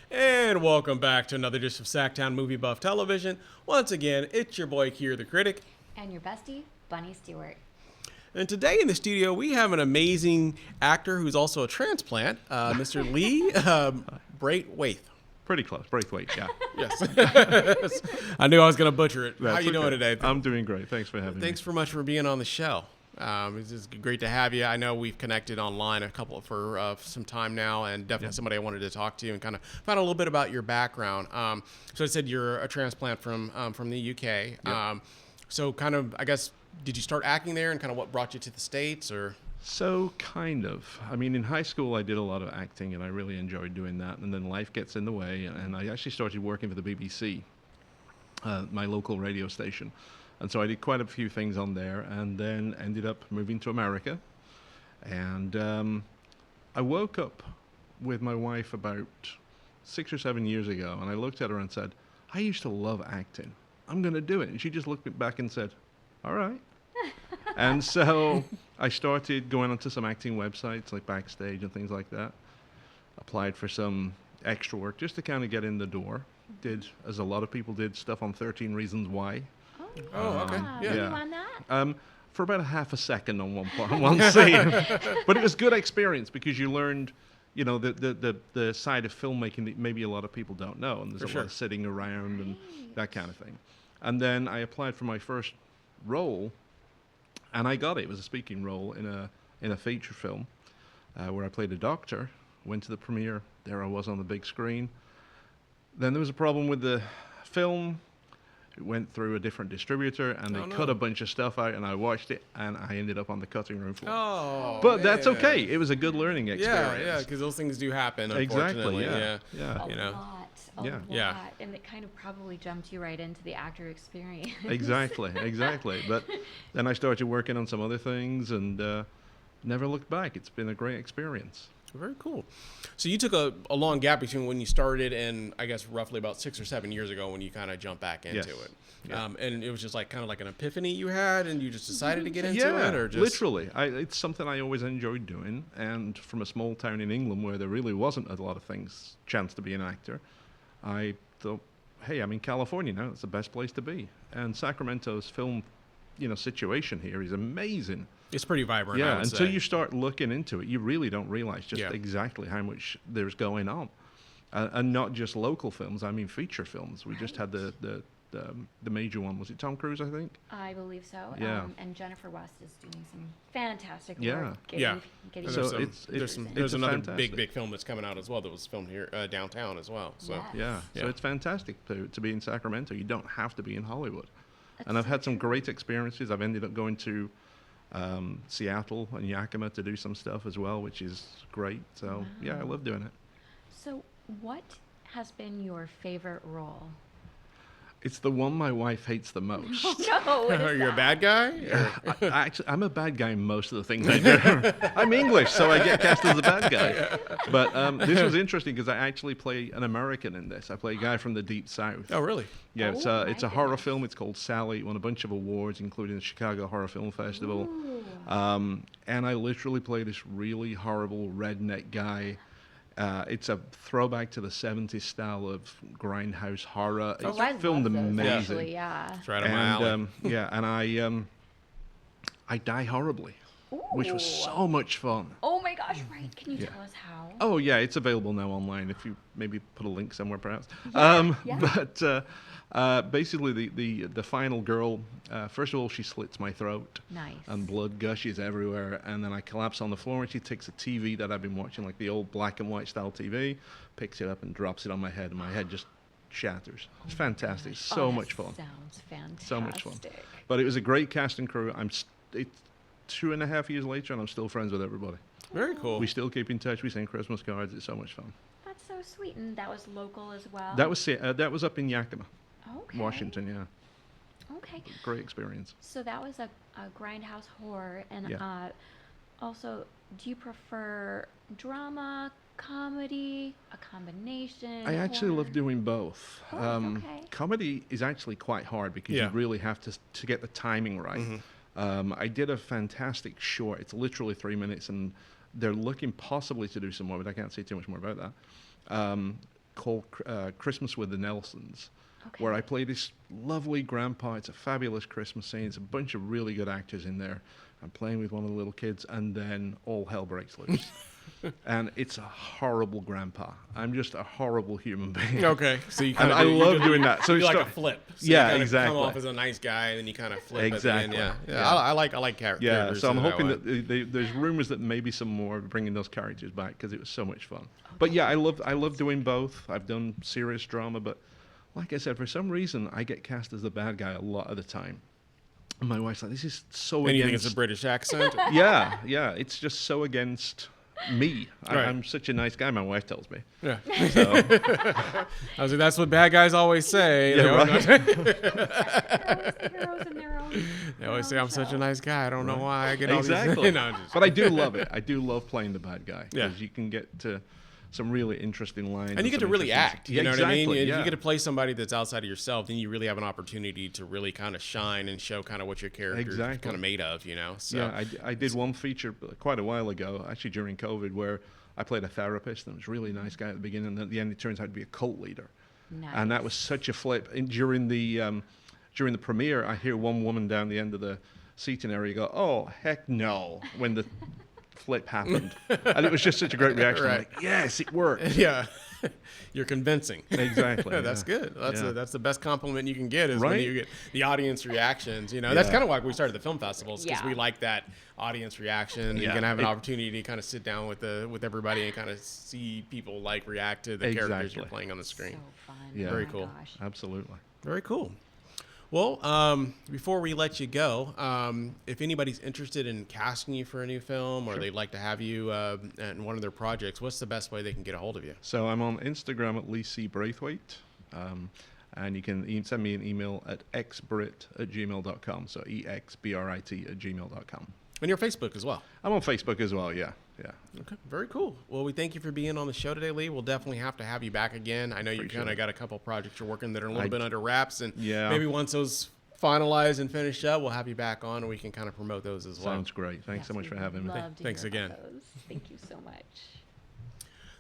And welcome back to another edition of SacTown Movie Buff Television. Once again, it's your boy Kier the Critic. And your bestie, Bunny Stewart. And today in the studio, we have an amazing actor who's also a transplant, Mr. Lee Braithwaite. Pretty close. Braithwaite, yeah. Yes. I knew I was going to butcher it. How you doing today? I'm doing great. Thanks for having me. Thanks so much for being on the show. It's just great to have you. I know we've connected online for some time now, and definitely somebody I wanted to talk to and kind of find out a little bit about your background. So I said you're a transplant from the UK. Yep. So kind of, I guess, did you start acting there, and kind of what brought you to the States, or? So, kind of. I mean, in high school, I did a lot of acting, and I really enjoyed doing that. And then life gets in the way, and I actually started working for the BBC, my local radio station. And so I did quite a few things on there, and then ended up moving to America. And I woke up with my wife about 6 or 7 years ago, and I looked at her and said, I used to love acting. I'm going to do it. And she just looked back and said, all right. And so I started going onto some acting websites like Backstage and things like that. Applied for some extra work just to kind of get in the door. Did, as a lot of people did, stuff on 13 Reasons Why. Oh, okay. Were you on that? For about a half a second on one scene. But it was good experience because you learned, you know, the side of filmmaking that maybe a lot of people don't know. And there's a lot of sitting around and that kind of thing. And then I applied for my first role, and I got it. It was a speaking role in a feature film where I played a doctor. Went to the premiere. There I was on the big screen. Then there was a problem with the film. It went through a different distributor, and they cut a bunch of stuff out, and I watched it, and I ended up on the cutting room floor. Oh, but that's okay. It was a good learning experience. Yeah, because those things do happen, Exactly, unfortunately. yeah. A You know. lot. Yeah. Yeah. And it kind of probably jumped you right into the actor experience. Exactly. But then I started working on some other things, and never looked back. It's been a great experience. Very cool. So you took a long gap between when you started and I guess roughly about 6 or 7 years ago when you kind of jumped back into it. Yeah. And it was just like kind of like an epiphany you had, and you just decided to get into it, or just literally. It's something I always enjoyed doing, and from a small town in England where there really wasn't a lot of things chance to be an actor, I thought, hey, I'm in California now. It's the best place to be. And Sacramento's film, situation here is amazing. It's pretty vibrant. Yeah, I would until say. you start looking into it, you really don't realize just Yeah. exactly how much there's going on, and not just local films. I mean, feature films. We just had the major one. Was it Tom Cruise? I think. I believe so. Yeah. And Jennifer West is doing some fantastic Yeah. work. Yeah. Getting And So there's it's another fantastic. big film that's coming out as well that was filmed here downtown as well. So Yes. Yeah, so it's fantastic to be in Sacramento. You don't have to be in Hollywood. That's And I've so had some true. great experiences. I've ended up going to Seattle and Yakima to do some stuff as well, which is great. So yeah, I love doing it. So, what has been your favorite role? It's the one my wife hates the most. No, what is you're a bad guy. Or- Actually, I'm a bad guy in most of the things I do. I'm English, so I get cast as a bad guy. But this was interesting because I actually play an American in this. I play a guy from the Deep South. Oh, really? Yeah, Oh, it's my a horror goodness. film. It's called Sally. It won a bunch of awards, including the Chicago Horror Film Festival. Ooh. And I literally play this really horrible redneck guy. It's a throwback to the 70s style of grindhouse horror. Oh, It's I filmed love those, amazing. actually, yeah. It's right up my alley. And I die horribly, which was so much fun. Oh my gosh, right. Can you tell us how? Oh yeah, it's available now online. If you maybe put a link somewhere, perhaps. Yeah. But basically, the final girl. First of all, she slits my throat. Nice. And blood gushes everywhere, and then I collapse on the floor, and she takes a TV that I've been watching, like the old black and white style TV, picks it up and drops it on my head, and my head just shatters. It's fantastic. So that much fun. Sounds fantastic. So much fun. But it was a great cast and crew. It's 2.5 years later, and I'm still friends with everybody. Very cool. We still keep in touch. We send Christmas cards. It's so much fun. That's so sweet. And that was local as well? That was up in Yakima, okay. Washington. Yeah, Okay. great experience. So that was a grindhouse horror. And Yeah. also, do you prefer drama, comedy, a combination? I actually horror? love doing both. Okay. Comedy is actually quite hard because Yeah. you really have to get the timing right. I did a fantastic short. It's literally 3 minutes, and they're looking possibly to do some more, but I can't say too much more about that. called Christmas with the Nelsons, where I play this lovely grandpa. It's a fabulous Christmas scene. It's a bunch of really good actors in there. I'm playing with one of the little kids, and then all hell breaks loose. And it's a horrible grandpa. I'm just a horrible human being. Okay, so you and I love doing that. So you it's like a flip. So yeah, you kind exactly. of come off as a nice guy, and then you kind of flip Exactly. at the end. Yeah. I like characters. Yeah, so I'm hoping way. that there's rumors that maybe some more are bringing those characters back because it was so much fun. But yeah, I love doing both. I've done serious drama, but like I said, for some reason I get cast as the bad guy a lot of the time. And my wife's like, "This is so And against." you think it's a British accent? Yeah, it's just so against me. Right. I'm such a nice guy. My wife tells me. Yeah. So, I was like, that's what bad guys always say. Yeah, They always- They're always the heroes in their own. They always say I'm such a show. nice guy. I don't know why I get all exactly. these. No, I'm just- But I do love it. I do love playing the bad guy Yeah. because you can get to some really interesting lines. and you get to some really interesting- act. You know what I mean? exactly, If yeah. you get to play somebody that's outside of yourself, then you really have an opportunity to really kind of shine and show kind of what your character is Exactly. kind of made of. You know? So Yeah, I did one feature quite a while ago, actually during COVID, where I played a therapist and it was a really nice guy at the beginning, and at the end it turns out to be a cult leader. Nice. And that was such a flip. And during the premiere, I hear one woman down the end of the seating area go, "Oh, heck no," when the flip happened. And it was just such a great reaction. I'm Right. like, yes, it worked. yeah. You're convincing. Exactly. That's yeah. good. Yeah. That's the best compliment you can get is when Right? you get the audience reactions. You know, that's Yeah. kind of why we started the film festivals because Yeah. we like that audience reaction. You Yeah. can have an opportunity to kind of sit down with everybody and kind of see people like react to the characters you're Exactly. playing on the screen. So fun. Yeah. Oh Very my cool. gosh. Absolutely. Very cool. Well, before we let you go, if anybody's interested in casting you for a new film or they'd like to have you in one of their projects, what's the best way they can get a hold of you? So I'm on Instagram at Lee C. Braithwaite. And you can send me an email at xbrit@gmail.com. So exbrit@gmail.com. And your Facebook as well. I'm on Facebook as well, yeah. Okay, very cool. Well, we thank you for being on the show today, Lee. We'll definitely have to have you back again. I know you Appreciate kind of it. got a couple projects you're working that are a little bit under wraps, and Yeah. maybe once those finalize and finish up, we'll have you back on, and we can kind of promote those as well. Sounds great. Thanks so much for having me. Love to Thanks hear about again. those. Thank you so much.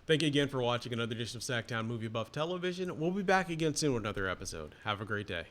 Thank you again for watching another edition of SacTown Movie Buff Television. We'll be back again soon with another episode. Have a great day.